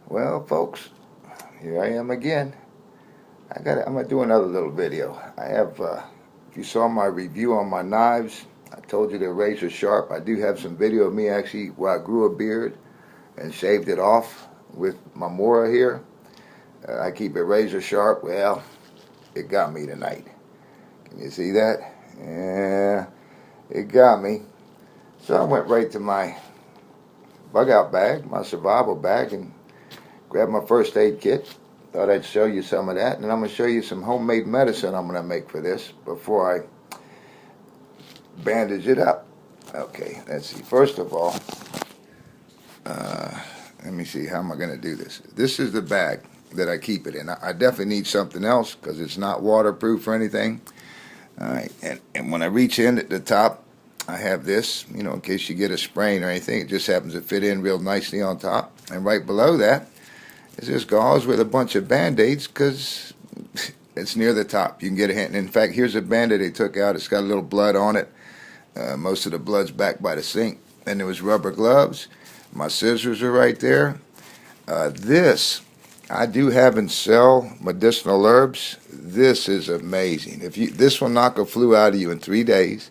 Well, folks, here I am again. I'm gonna do another little video. If you saw my review on my knives, I told you they're razor sharp. I do have some video of me actually where I grew a beard and shaved it off with my Mora here. I keep it razor sharp. Well, it got me tonight. Can you see that? Yeah, it got me. So I went right to my bug out bag, my survival bag, and grabbed my first aid kit. Thought I'd show you some of that, and I'm going to show you some homemade medicine I'm going to make for this before I bandage it up. Okay, let's see. First of all, let me see, how am I going to do this? This is the bag that I keep it in. I definitely need something else because it's not waterproof or anything. All right, and when I reach in at the top, I have this, in case you get a sprain or anything. It just happens to fit in real nicely on top. And right below that is this gauze with a bunch of Band-Aids because it's near the top. You can get a hint. In fact, here's a Band-Aid they took out. It's got a little blood on it. Most of the blood's back by the sink. And there was rubber gloves. My scissors are right there. This, I do have and sell medicinal herbs. This is amazing. This will knock a flu out of you in 3 days.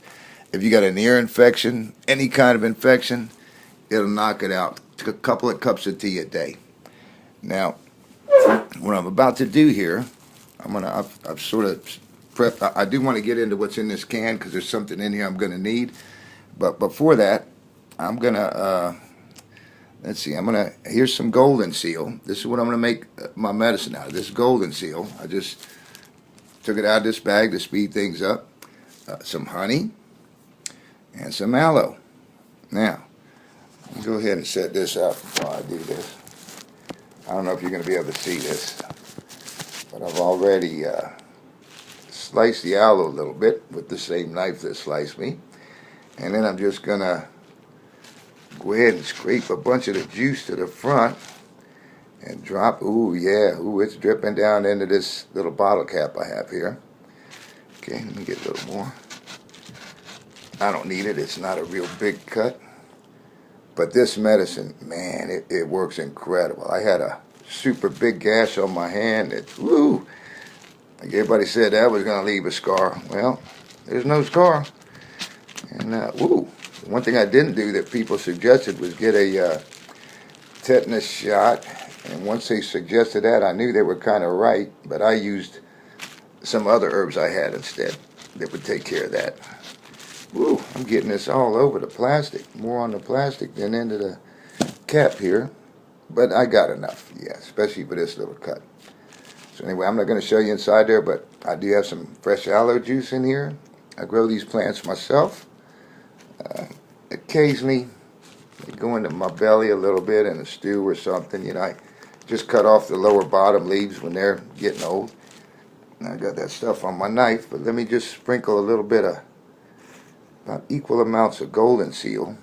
If you got an ear infection, any kind of infection, it'll knock it out. A couple of cups of tea a day. Now, what I'm about to do here, I've sort of prepped. I do want to get into what's in this can because there's something in here I'm going to need. But before that, I'm going to, let's see, here's some golden seal. This is what I'm going to make my medicine out of. This golden seal. I just took it out of this bag to speed things up. Some honey and some aloe. Now, let me go ahead and set this up before I do this. I don't know if you're going to be able to see this, but I've already sliced the aloe a little bit with the same knife that sliced me. And then I'm just going to go ahead and scrape a bunch of the juice to the front and drop. Ooh, yeah. Ooh, it's dripping down into this little bottle cap I have here. Okay, let me get a little more. I don't need it. It's not a real big cut. But this medicine, man, it works incredible. I had a super big gash on my hand. Woo! Like everybody said that was going to leave a scar. Well, there's no scar. And, woo! One thing I didn't do that people suggested was get a tetanus shot. And once they suggested that, I knew they were kind of right. But I used some other herbs I had instead that would take care of that. Woo, I'm getting this all over the plastic. More on the plastic than into the cap here. But I got enough, yeah, especially for this little cut. So anyway, I'm not going to show you inside there, but I do have some fresh aloe juice in here. I grow these plants myself. Occasionally, they go into my belly a little bit in a stew or something. I just cut off the lower bottom leaves when they're getting old. And I got that stuff on my knife, but let me just sprinkle a little bit of about equal amounts of golden seal.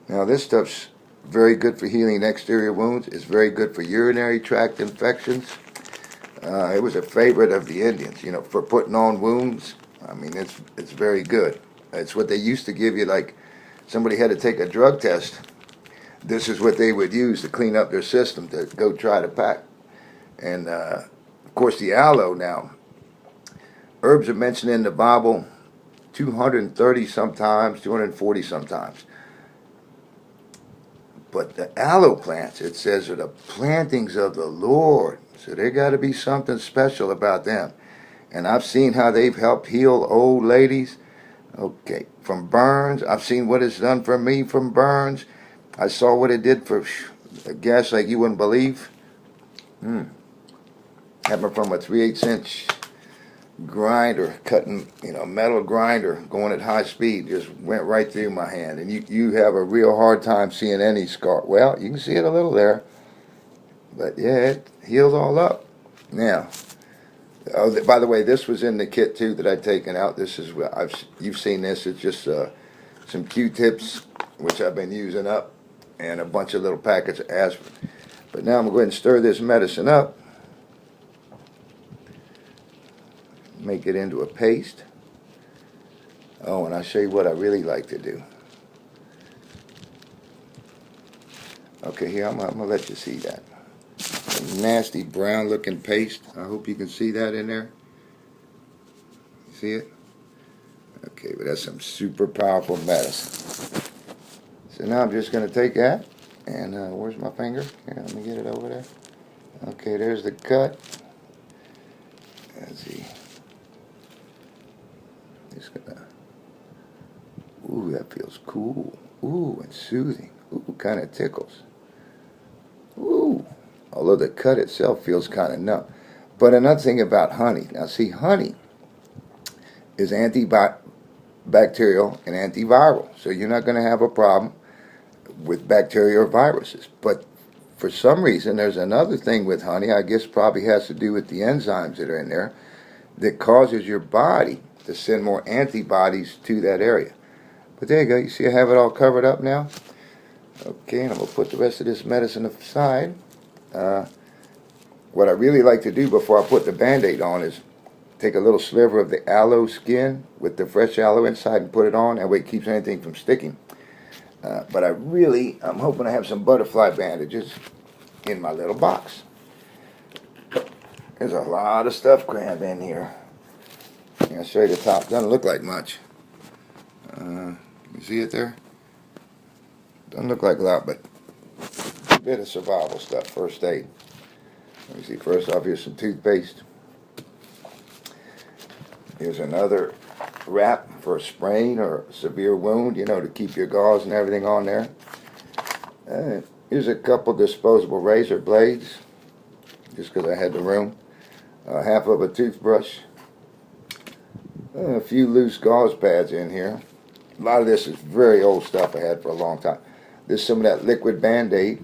Now this stuff's very good for healing exterior wounds. It's very good for urinary tract infections. It was a favorite of the Indians, for putting on wounds. I mean, it's very good. It's what they used to give you, like somebody had to take a drug test. This is what they would use to clean up their system to go try to pack. And of course the aloe now. Herbs are mentioned in the Bible 230 sometimes, 240 sometimes. But the aloe plants, it says, are the plantings of the Lord. So there got to be something special about them. And I've seen how they've helped heal old ladies. Okay, from burns. I've seen what it's done for me from burns. I saw what it did for a gash like you wouldn't believe. Happened from a 3/8 inch grinder, cutting, metal grinder, going at high speed, just went right through my hand. And you have a real hard time seeing any scar. Well, you can see it a little there. But yeah, it heals all up. Now, by the way, this was in the kit too that I'd taken out. This is, you've seen this. It's just some Q-tips, which I've been using up, and a bunch of little packets of aspirin. But now I'm going to go ahead and stir this medicine up. Make it into a paste. Oh, and I'll show you what I really like to do. Okay, here, I'm gonna let you see that. A nasty brown looking paste. I hope you can see that in there. See it? Okay, but that's some super powerful medicine. So now I'm just gonna take that, and where's my finger? Here, let me get it over there. Okay, there's the cut. Let's see. Just gonna. Ooh, that feels cool. Ooh, and soothing. Ooh, kind of tickles. Ooh, although the cut itself feels kind of numb. But another thing about honey. Now, see, honey is antibacterial and antiviral, so you're not going to have a problem with bacteria or viruses. But for some reason, there's another thing with honey. I guess probably has to do with the enzymes that are in there that causes your body to send more antibodies to that area. But there you go. You see I have it all covered up now? Okay, and I'm going to put the rest of this medicine aside. What I really like to do before I put the Band-Aid on is take a little sliver of the aloe skin with the fresh aloe inside and put it on. That way it keeps anything from sticking. But I'm hoping to have some butterfly bandages in my little box. There's a lot of stuff crammed in here. I'll show you the top. Doesn't look like much. You see it there? Doesn't look like a lot, but a bit of survival stuff, first aid. Let me see, first off, here's some toothpaste. Here's another wrap for a sprain or a severe wound, to keep your gauze and everything on there. Here's a couple disposable razor blades, just because I had the room. Half of a toothbrush. A few loose gauze pads in here. A lot of this is very old stuff I had for a long time. This is some of that liquid Band-Aid.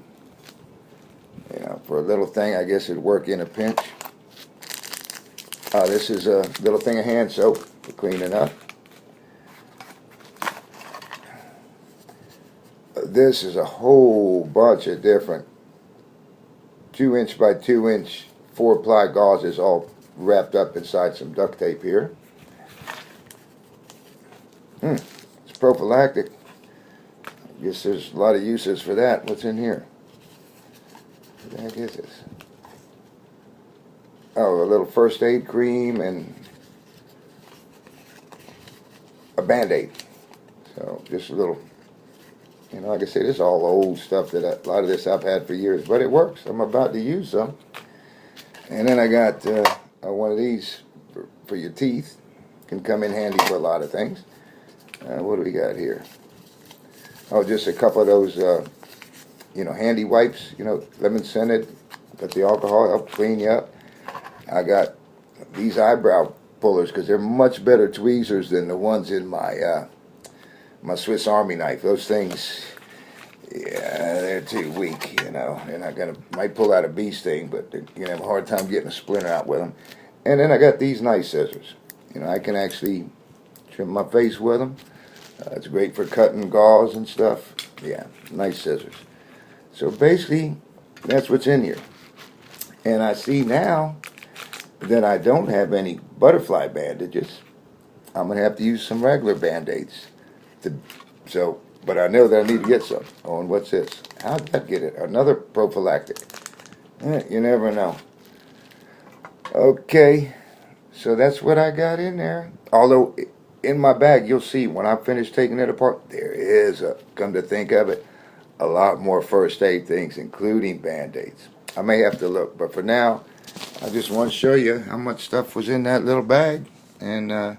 For a little thing, I guess it'd work in a pinch. This is a little thing of hand soap for cleaning up. This is a whole bunch of different 2-inch by 2-inch 4-ply gauzes all wrapped up inside some duct tape here. It's prophylactic. I guess there's a lot of uses for that. What's in here? What the heck is this? Oh, a little first aid cream and a Band-Aid. So just a little, like I said, this is all old stuff that a lot of this I've had for years, but it works. I'm about to use some. And then I got one of these for your teeth. Can come in handy for a lot of things. What do we got here? Oh, just a couple of those, handy wipes, lemon scented, got the alcohol, help clean you up. I got these eyebrow pullers because they're much better tweezers than the ones in my my Swiss Army knife. Those things, yeah, they're too weak, They're not might pull out a bee sting, but you're going to have a hard time getting a splinter out with them. And then I got these nice scissors. I can actually trim my face with them. It's great for cutting gauze and stuff. Yeah, nice scissors. So basically, that's what's in here. And I see now that I don't have any butterfly bandages. I'm going to have to use some regular Band-Aids. But I know that I need to get some. Oh, and what's this? How'd that get it? Another prophylactic. You never know. Okay, so that's what I got in there. Although, in my bag, you'll see when I finish taking it apart, there is, come to think of it, a lot more first aid things, including Band-Aids. I may have to look, but for now, I just want to show you how much stuff was in that little bag. And,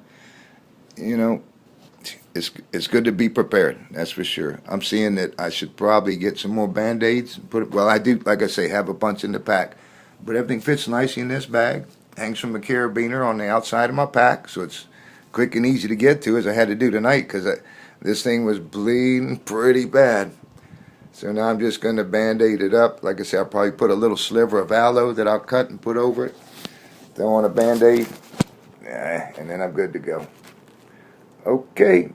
it's good to be prepared, that's for sure. I'm seeing that I should probably get some more Band-Aids. I do, like I say, have a bunch in the pack. But everything fits nicely in this bag. Hangs from a carabiner on the outside of my pack, so it's quick and easy to get to, as I had to do tonight, because this thing was bleeding pretty bad. So now I'm just going to Band-Aid it up. Like I said, I'll probably put a little sliver of aloe that I'll cut and put over it. Throw on a Band-Aid, and then I'm good to go. Okay.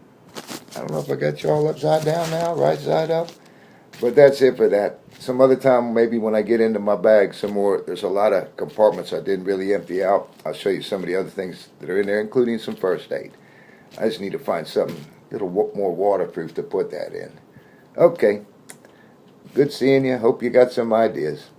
I don't know if I got you all upside down now, right side up. But that's it for that. Some other time, maybe when I get into my bag some more, there's a lot of compartments I didn't really empty out. I'll show you some of the other things that are in there, including some first aid. I just need to find something a little more waterproof to put that in. Okay. Good seeing you. Hope you got some ideas.